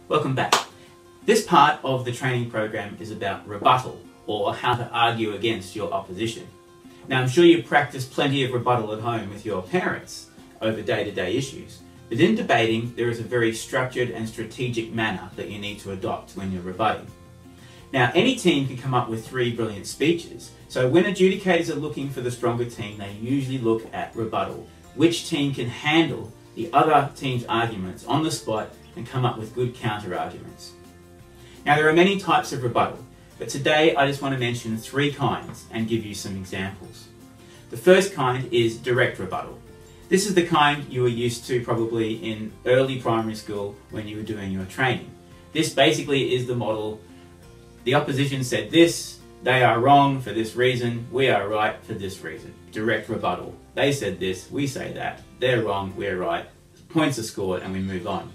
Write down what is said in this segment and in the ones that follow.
Welcome back. This part of the training program is about rebuttal, or how to argue against your opposition. Now, I'm sure you practice plenty of rebuttal at home with your parents over day-to-day issues, but in debating there is a very structured and strategic manner that you need to adopt when you're rebutting. Now, any team can come up with 3 brilliant speeches, so when adjudicators are looking for the stronger team, they usually look at rebuttal. Which team can handle the other team's arguments on the spot and come up with good counter-arguments. Now, there are many types of rebuttal, but today I just want to mention 3 kinds and give you some examples. The first kind is direct rebuttal. This is the kind you were used to probably in early primary school when you were doing your training. This basically is the model: the opposition said this, they are wrong for this reason, we are right for this reason. Direct rebuttal. They said this, we say that, they're wrong, we're right, points are scored and we move on.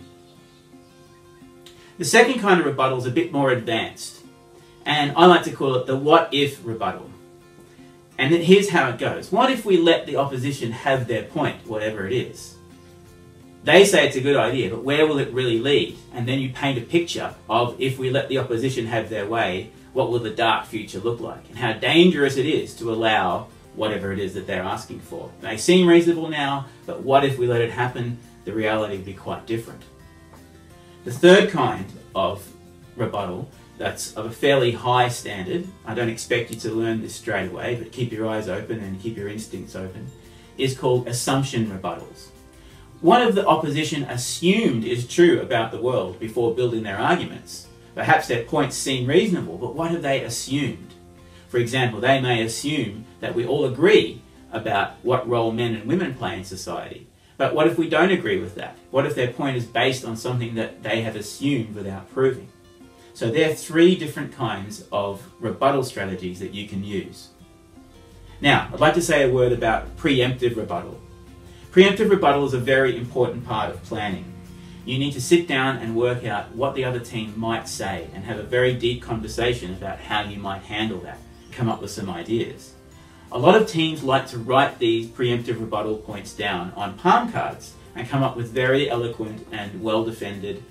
The second kind of rebuttal is a bit more advanced, and I like to call it the what if rebuttal. And then here's how it goes. What if we let the opposition have their point, whatever it is? They say it's a good idea, but where will it really lead? And then you paint a picture of, if we let the opposition have their way, what will the dark future look like? And how dangerous it is to allow whatever it is that they're asking for. It may seem reasonable now, but what if we let it happen? The reality would be quite different. The third kind of rebuttal, that's of a fairly high standard, I don't expect you to learn this straight away, but keep your eyes open and keep your instincts open, is called assumption rebuttals. One of the opposition assumed is true about the world before building their arguments. Perhaps their points seem reasonable, but what have they assumed? For example, they may assume that we all agree about what role men and women play in society. But what if we don't agree with that? What if their point is based on something that they have assumed without proving? So there are 3 different kinds of rebuttal strategies that you can use. Now, I'd like to say a word about preemptive rebuttal. Preemptive rebuttal is a very important part of planning. You need to sit down and work out what the other team might say and have a very deep conversation about how you might handle that, come up with some ideas. A lot of teams like to write these preemptive rebuttal points down on palm cards and come up with very eloquent and well-defended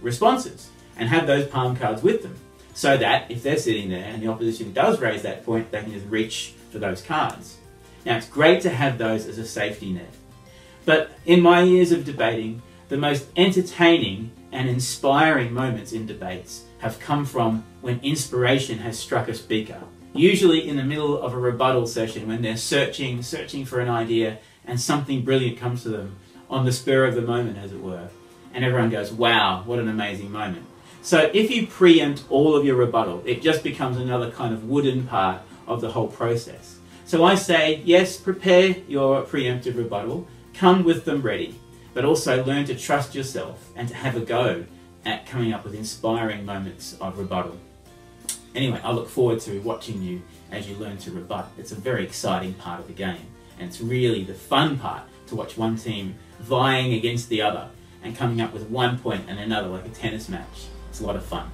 responses and have those palm cards with them, so that if they're sitting there and the opposition does raise that point, they can just reach for those cards. Now, it's great to have those as a safety net, but in my years of debating, the most entertaining and inspiring moments in debates have come from when inspiration has struck a speaker. Usually in the middle of a rebuttal session, when they're searching for an idea and something brilliant comes to them on the spur of the moment, as it were. And everyone goes, wow, what an amazing moment. So if you preempt all of your rebuttal, it just becomes another kind of wooden part of the whole process. So I say, yes, prepare your preemptive rebuttal, come with them ready, but also learn to trust yourself and to have a go at coming up with inspiring moments of rebuttal. Anyway, I look forward to watching you as you learn to rebut. It's a very exciting part of the game, and it's really the fun part to watch one team vying against the other and coming up with one point and another like a tennis match. It's a lot of fun.